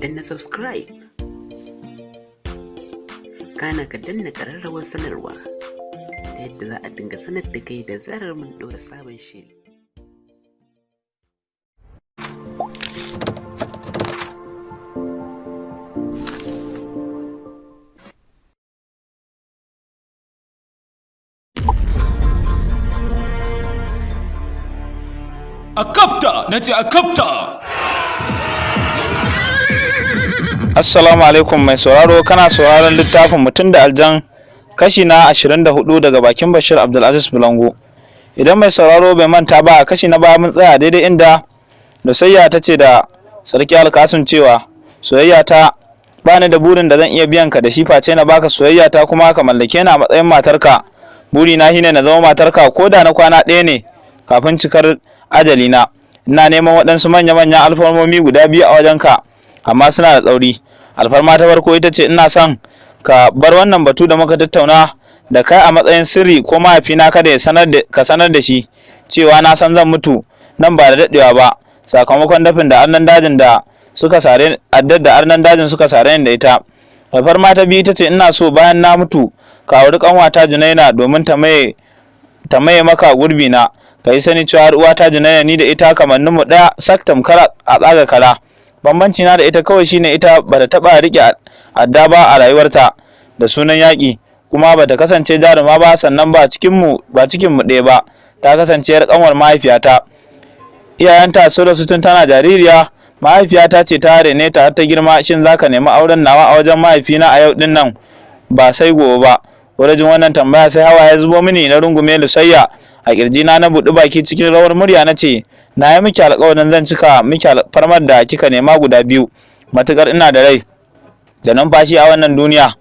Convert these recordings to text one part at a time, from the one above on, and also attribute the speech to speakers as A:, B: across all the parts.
A: danna subscribe, kana ka danna ƙararrawar sanarwa ta yadda za a dinga sanar da kai da zarar mun ɗora sabon shiri.
B: A kapta na ce a kapta.
C: Assalamu alaikum mai sauraro, kana sauraron littafin Mutum da Aljan kashi na 24 daga bakin Bashir Abdulaziz Bulango. Idan mai sauraro bai manta ba, a kashi na baya mun tsaya daidai inda Lusayya ta ce da Sarki Alkasun cewa soyayya ta bani da burin da zan iya biyan ka da shi face na baka soyayya ta kuma ka mallake ni a matsayin matarka. Buri na shine na zama matarka ko da na kwana ɗaya ne kafin cikar ajalina. Ina neman waɗansu manya-manyan alfarmomi guda biyu a wajenka, amma suna da tsauri. Alfarma ta farko ita ce ina son ka bar wannan batu da muka tattauna da kai a matsayin sirri, ko mahaifina kada ya sanar da shi cewa na san zan mutu nan ba da daɗewa ba sakamakon dafin da arnan dajin da suka sare ni da ita. Alfarma ta biyu ita ce ina so bayan na mutu ka auri kanwata Junaina domin ta maye maka gurbi na. Ka yi sani cewa uwata Junaina ni da ita kamannin mu ɗaya sak tamkar a tsaga kala. Bambanci na da ita kawai shine ita bata taba rike adda ba a rayuwarta da sunan yaƙi, kuma bata kasance jaruma ba, sannan ba cikin mu ɗaya ba. Ta kasance yar kanwar mahaifiyata. Iyayenta su rasu tun tana jaririya. Mahaifiyata ce ta rene ta har ta girma. Shin zaka nemi auren nawa a wajen mahaifina a yau din nan ba sai gobe ba? Wajen wannan tambaya sai hawa ya zubo mini na rungume Lusayya a kirjina, na buɗi baki cikin rawar murya na ce, na yi miki alƙawarin zan cika miki alfarmar da kika nema guda biyu matukar ina da rai da numfashi a wannan duniya.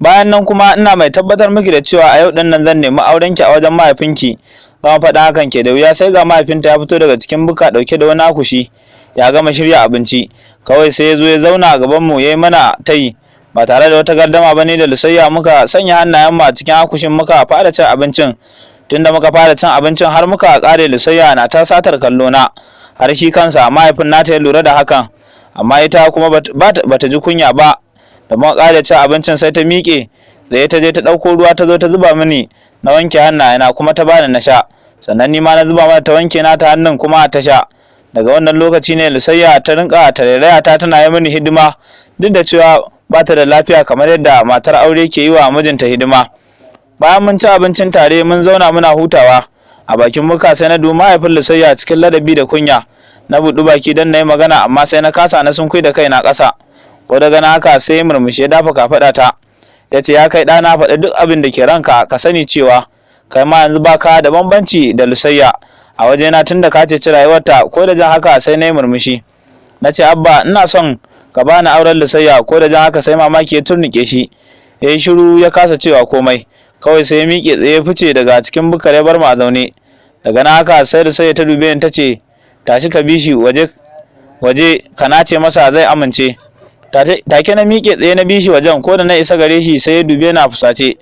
C: Bayan nan kuma ina mai tabbatar miki da cewa a yau din nan zan nemi aurenki a wajen mahaifinki. Zama faɗa hakan ke da wuya sai ga mahaifinta ya fito daga cikin buka ɗauke da wani akushi ya gama shirya abinci. Kawai sai ya zo ya zauna a gaban mu ya yi mana tayi ba tare da wata gardama ba. Ni da Lusayya muka sanya hannayen mu a cikin akushin muka fara cin abincin. Tunda muka fara cin abincin har muka kare, Lusayya na ta satar kallo na, har shi kansa mahaifin nata ya lura da hakan, amma ita kuma bata ji kunya ba. Da muka kare cin abincin sai ta miƙe tsaye ta je ta ɗauko ruwa ta zo ta zuba mini na wanke hannayena kuma ta bani na sha, sannan ni ma na zuba mata ta wanke nata hannun kuma ta sha. Daga wannan lokaci ne Lusayya ta rinka tarairaya ta tana yi mini hidima, duk da cewa bata da lafiya kamar yadda matar aure ke yi wa mijinta hidima. Bayan mun ci abincin tare mun zauna muna hutawa a bakin muka, sai na dubi mahaifin Lusayya cikin ladabi da kunya. Na buɗi baki don na yi magana, amma sai na kasa, na sunkui da kaina ƙasa. Ko daga na haka sai murmushi ya dafa kafaɗa ta ya ce, ya kai ɗana, faɗi duk abin da ke ranka, ka sani cewa kai ma yanzu baka da bambanci da Lusayya a wajena tunda ka ceci rayuwarta. Ko da jan haka sai na yi murmushi na ce, abba ina son ka bani auren Lusayya. Ko da jan haka sai mamaki ya turnike shi, ya yi shiru ya kasa cewa komai. Kawai sai ya miƙe tsaye ya fice daga cikin bukar ya bar mu a zaune. Daga nan haka sai Lusayya ta dube ni ta ce, tashi ka bi shi waje ka nace masa zai amince. Take na miƙe tsaye na bi shi wajen. Ko da na isa gare shi sai ya dube ni a fusace,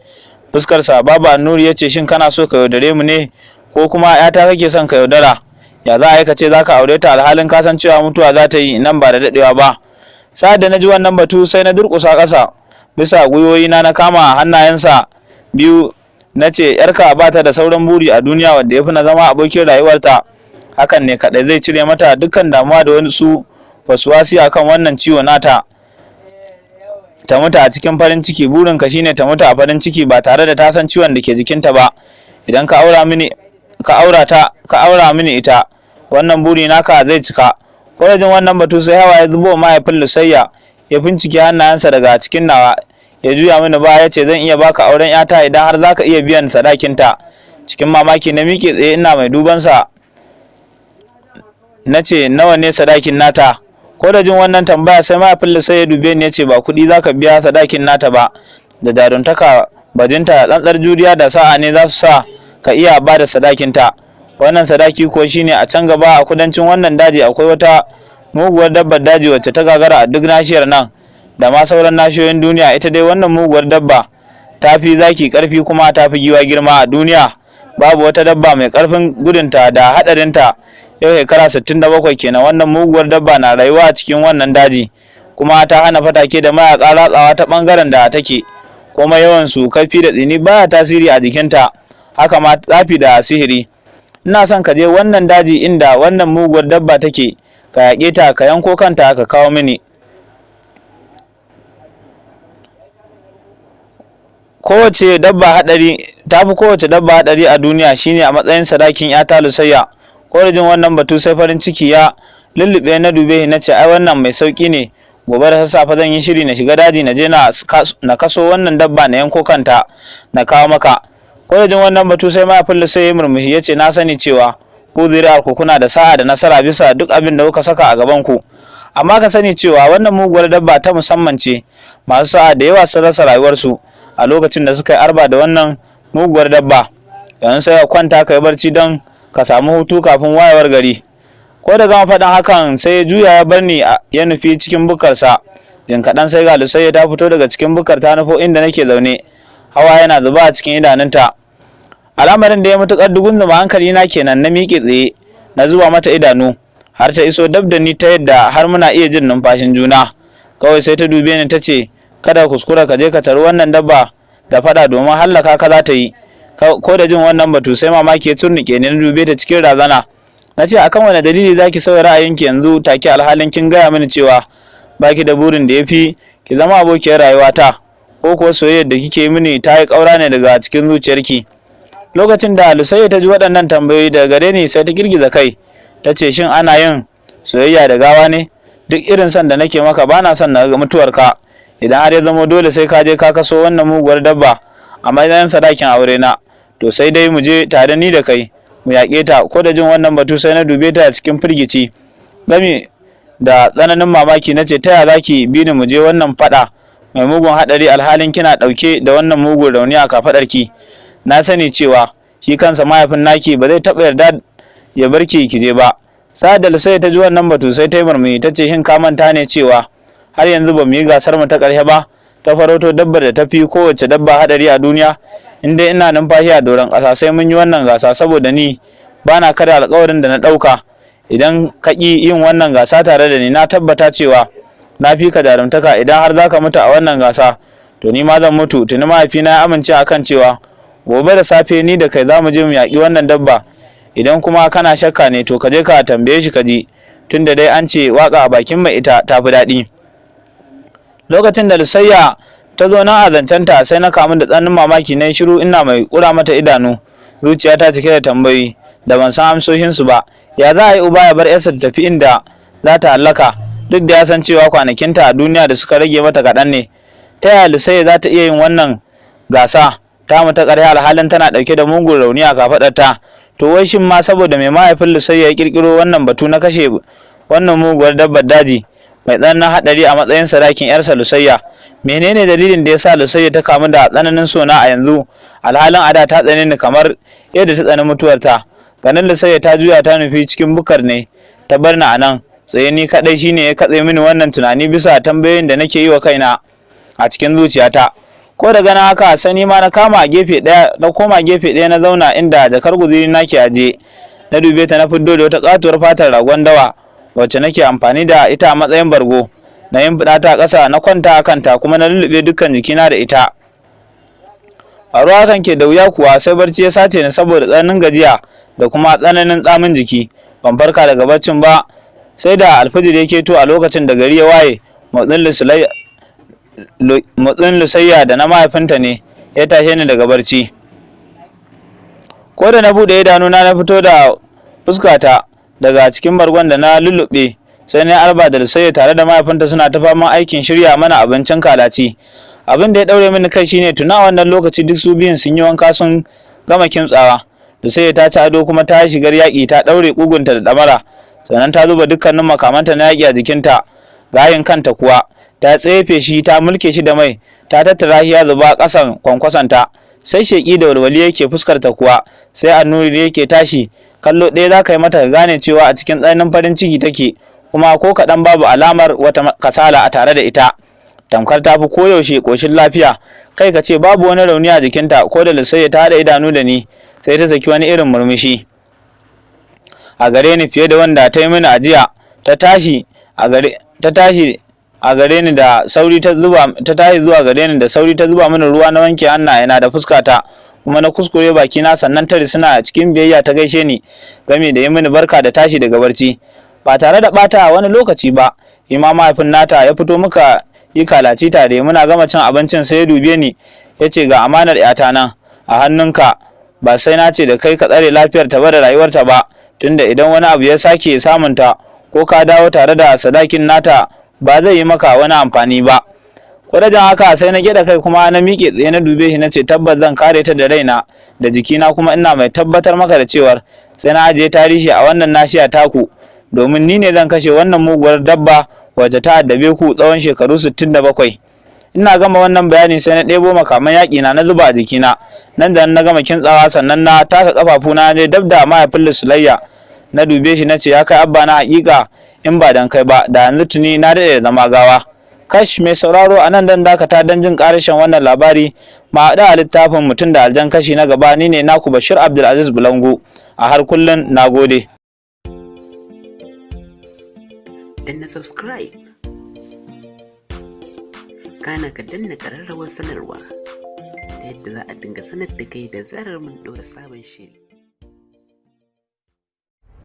C: fuskarsa babu annuri. Ya ce, shin kana so ka yaudare mu ne, ko kuma yata kake son ka yaudara? Ya za a yi ka ce za ka aure ta alhalin ka san cewa mutuwa za ta yi nan ba da daɗewa ba? Sa'ad da na ji wannan batu sai na durƙusa ƙasa bisa gwiwoyina, na kama hannayensa biyu na ce, yarka ba ta da sauran buri a duniya wanda ya fi na zama abokin rayuwarta. Hakan ne kaɗai zai cire mata dukkan damuwa da wasu wasi akan wannan ciwo nata. Ta mutu a cikin farin ciki. Burinka shine ta mutu a farin ciki ba tare da ta san ciwon da ke jikinta ba. Idan ka aura mini ita, wannan buri naka zai cika. Kwalejin wannan batu sai hawa ya zubo mahaifin Lusayya, ya bincike hannayensa daga cikin nawa, ya juya mini baya ya ce, zan iya baka auren yata idan har zaka iya biyan sadakinta. Cikin mamaki na miƙe tsaye ina mai dubansa na ce, nawa ne sadakin nata? Ko da jin wannan tambaya sai mahaifin Lusayya ya dube ni ya ce, ba kuɗi zaka biya sadakin nata ba, da jaruntaka, bajinta, tsantsar juriya da sa'a ne za su sa ka iya ba da sadakinta. Wannan sadaki ko shine a can gaba a kudancin wannan daji akwai wata muguwar dabbar daji wacce ta gagara a duk nashiyar nan da ma sauran nashiyoyin duniya. Ita dai wannan muguwar dabba ta fi zaki karfi kuma ta fi giwa girma a duniya. Babu wata dabba mai karfin gudunta da hadarinta. Yau shekara 67 kenan wannan muguwar dabba na rayuwa a cikin wannan daji. kuma ta hana fatake da mayaka ratsawa ta bangaren da take, kuma yawan su kaifi da tsini baya tasiri a jikinta, haka ma tsafi da sihiri. Ina son ka je wannan daji inda wannan muguwar dabba take, ka yaƙe ta, ka yanko kanta ka kawo mini. Kowace dabba hadari tafi kowace dabba hadari a duniya shine a matsayin sadakin yata Lusayya. Ko da jin wannan batu sai farin ciki ya lullube na dube na ce ai wannan mai sauki ne, gobe da sassafe zan yi shiri na shiga daji na je na kaso wannan dabba na yanko kanta na kawo maka. Ko da jin wannan batu sai mahaifin Lusayya ya murmushi ya ce na sani cewa ku zuri'ar ku kuna da sa'a da nasara bisa duk abin da kuka saka a gaban ku, amma ka sani cewa wannan muguwar dabba ta musamman ce, masu sa'a da yawa sun rasa rayuwarsu a lokacin da suka yi arba da wannan muguwar dabba. Yanzu sai ka kwanta ka yi barci don ka samu hutu kafin wayewar gari. Ko da gama faɗin hakan sai ya juya ya bar ni ya nufi cikin bukarsa. Jin kaɗan sai ga Lusayya ta fito daga cikin bukar ta nufo inda nake zaune, hawa yana zuba a cikin idanunta. Al'amarin da ya matuƙar dugunzuma hankali na kenan, na miƙe tsaye na zuba mata idanu har ta iso dab da ni ta yadda har muna iya jin numfashin juna. Kawai sai ta dube ni ta ce kada kuskura ka je ka taru wannan dabba da faɗa domin hallaka ka za ta yi. Ko da jin wannan batu sai mamaki ya turnike ni, na dube ta cikin razana. Na ce akan wani dalili zaki sauya ra'ayinki yanzu take alhalin kin gaya mini cewa baki da burin da yafi ki zama abokiyar rayuwata, ko kuwa soyayyar da kike mini ta yi ƙaura ne daga cikin zuciyarki? Lokacin da Lusayya ta ji waɗannan tambayoyi daga gare ni sai ta girgiza kai ta ce shin ana yin soyayya da gawa ne? Duk irin son da nake maka bana son na ga mutuwarka. Idan har ya zama dole sai ka je ka kaso wannan muguwar dabba a matsayin sadakin aure na, to sai dai mu je tare ni da kai mu yaƙe ta. Ko da jin wannan batu sai na dube ta cikin firgici gami da tsananin mamaki na ce ta yaya zaki bi ni mu je wannan faɗa mai mugun haɗari alhalin kina ɗauke da wannan mugun rauni a kafaɗarki? Na sani cewa shi kansa mahaifin naki ba zai taɓa yarda ya barki ki je ba. Sa'ad da Lusayya ta ji wannan batu sai ta yi murmushi ta ce shin ka manta ne cewa har yanzu ba mu yi gasar mu ta ƙarshe ba ta farauto dabbar da ta fi kowace dabba haɗari a duniya? In dai ina numfashi a doron ƙasa sai mun yi wannan gasa, saboda ni ba na kada alƙawarin da na ɗauka. Idan ka ƙi yin wannan gasa tare da ni, na tabbata cewa na fi ka jarumtaka. Idan har za ka mutu a wannan gasa, to ni ma zan mutu. Tuni mahaifina ya amince akan cewa gobe da safe ni da kai za mu je mu yaƙi wannan dabba. Idan kuma kana shakka ne to ka je ka tambaye shi ka ji, tunda dai an ce waƙa a bakin mai ita ta fi daɗi. Lokacin da Lusayya ta zo nan a zancenta sai na kamu da tsananin mamaki na shiru ina mai ƙura mata idanu, zuciyata cike da tambayoyi da ban san amsoshinsu ba. Ya za a yi uba ya bar yarsa ta tafi inda za ta hallaka, duk da ya san cewa kwanakinta a duniya da suka rage mata kaɗan ne? Ta yaya Lusayya za ta iya yin wannan gasa ta mu ta ƙarya alhalin tana ɗauke da mugun rauni a kafaɗarta? To wai shin ma saboda mai mahaifin Lusayya ya ƙirƙiro wannan batu na kashe wannan muguwar dabbar daji mai tsananin haɗari a matsayin sadakin yarsa Lusayya? Menene dalilin da ya sa Lusayya ta kamu da tsananin sona a yanzu alhalin a da ta tsane ni kamar yadda ta tsani mutuwarta? Ganin Lusayya ta juya ta nufi cikin bukar ne ta bar ni a nan tsaye ni kaɗai shine ya katse mini wannan tunani bisa tambayoyin da nake yi wa kaina a cikin zuciyata. Ko da gana haka sani ma na koma gefe ɗaya na koma gefe ɗaya na zauna inda jakar guzuri na ke aje. Na dube ta na fiddo da wata katuwar fatar ragon dawa wacce nake amfani da ita a matsayin bargo. Na yimfiɗa ta ƙasa na kwanta a kanta kuma na lullube dukkan jikina da ita. Faruwa hakan ke da wuya kuwa sai barci ya sace ni saboda tsananin gajiya da kuma tsananin tsamin jiki. Ban farka daga barcin ba sai da alfijir ya keto a lokacin da gari ya waye. Motsin Lusayya da na mahaifinta ne ya tashe ni daga barci. Ko da na buɗe idanuna na fito da fuskata daga cikin bargon da na lullube sai na arba da Lusayya tare da mahaifinta suna ta faman aikin shirya mana abincin kalaci. Abin da ya daure mini kai shine tuna wannan lokaci duk su biyun sun yi wanka sun gama kimtsawa. Lusayya ta ci ado kuma ta yi shigar yaƙi, ta daure kugunta da damara, sannan ta zuba dukkanin makamanta na yaƙi a jikinta. Gayin kanta kuwa ta tsefe shi, ta mulke shi da mai, ta tattara shi ya zuba ƙasan kwankwasanta. Sai sheƙi da walwali yake fuskarta kuwa sai annuri yake tashi. Kallo ɗaya za ka yi mata ka gane cewa a cikin tsananin farin ciki take, kuma ko kaɗan babu alamar wata kasala a tare da ita. Tamkar ta fi koyaushe ƙoshin lafiya, kai ka ce babu wani rauni a jikinta. Ko da Lusayya ta haɗa idanu da ni sai ta saki wani irin murmushi a gare ni fiye da wanda ta yi mini ajiya. Ta tashi a gare ni da sauri ta tashi zuwa gare ni da sauri ta zuba mini ruwa na wanke hannayena da fuskata, kuma na kuskure bakina, sannan ta risina cikin biyayya ta gaishe ni game da yi mini barka da tashi daga barci. Ba tare da ɓata wani lokaci ba, mahaifin nata ya fito, muka yi kalaci tare. Muna gama cin abincin sai ya dube ni ya ce, ga amanar yata nan a hannunka, ba sai na ce da kai ka tsare lafiyar ta ba da rayuwarta ba, tunda idan wani abu ya sake samunta ko ka dawo tare da sadakin nata ba zai yi maka wani amfani ba. Kwadajan haka sai na gyaɗa kai kuma na miƙe tsaye na dube shi na ce, tabbas zan kare ta da raina da jikina, kuma ina mai tabbatar maka da cewar sai na ajiye tarihi a wannan nashiya taku, domin ni ne zan kashe wannan muguwar dabba wacce ta addabe ku tsawon shekaru 67. Ina gama wannan bayani sai na ɗebo makaman yaƙi na zuba a jikina. Nan da na gama kintsawa, sannan na taka ƙafafuna je dab da mahaifin Sulayya. Na dube shi na ce, ya kai abba na, haƙiƙa in ba dan kai ba da yanzu tuni na daɗe da zama gawa. Kash mai sauraro, a nan dan dakata don jin ƙarashin wannan labari. Ma haɗu a littafin Mutum da Aljan kashi na gaba. Ni ne naku Bashir Abdulaziz Bulangu. A har kullum na gode.
A: Danna subscribe, kana ka danna ƙararrawar sanarwa ta yadda za a dinga sanar da kai da zarar mun ɗora sabon shiri.